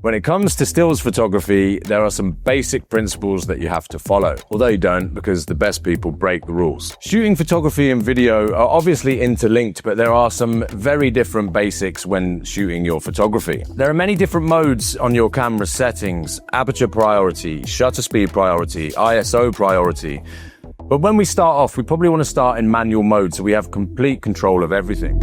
When it comes to stills photography, there are some basic principles that you have to follow, although you don't, because the best people break the rules. Shooting photography and video are obviously interlinked, but there are some very different basics when shooting your photography. There are many different modes on your camera settings: aperture priority, shutter speed priority, ISO priority. But when we start off, we probably want to start in manual mode so we have complete control of everything.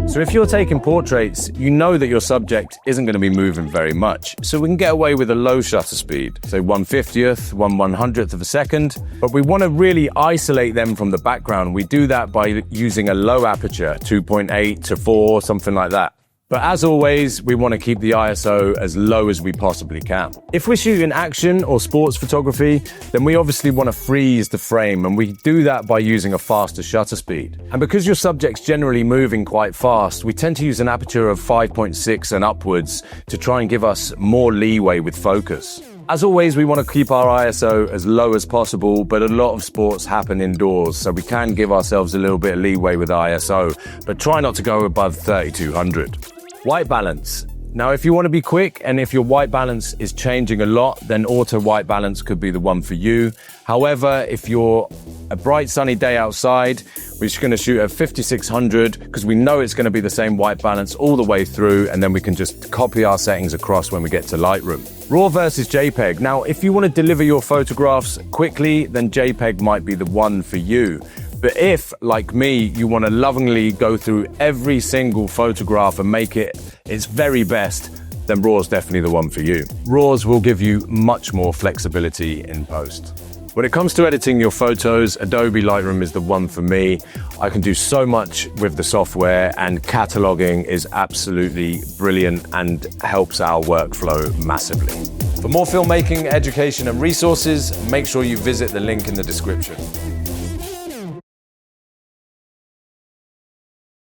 So if you're taking portraits, you know that your subject isn't going to be moving very much. So we can get away with a low shutter speed, say 1/50th, 1/100th of a second. But we want to really isolate them from the background. We do that by using a low aperture, 2.8 to 4, something like that. But as always, we want to keep the ISO as low as we possibly can. If we're shooting action or sports photography, then we obviously want to freeze the frame, and we do that by using a faster shutter speed. And because your subject's generally moving quite fast, we tend to use an aperture of 5.6 and upwards to try and give us more leeway with focus. As always, we want to keep our ISO as low as possible, but a lot of sports happen indoors, so we can give ourselves a little bit of leeway with ISO, but try not to go above 3200. White balance. Now, if you want to be quick and if your white balance is changing a lot, then auto white balance could be the one for you. However, if you're a bright sunny day outside, we're just going to shoot at 5600 because we know it's going to be the same white balance all the way through, and then we can just copy our settings across when we get to Lightroom. RAW versus JPEG. Now, if you want to deliver your photographs quickly, then JPEG might be the one for you. But if, like me, you want to lovingly go through every single photograph and make it its very best, then RAW is definitely the one for you. RAWs will give you much more flexibility in post. When it comes to editing your photos, Adobe Lightroom is the one for me. I can do so much with the software, and cataloging is absolutely brilliant and helps our workflow massively. For more filmmaking, education, and resources, make sure you visit the link in the description.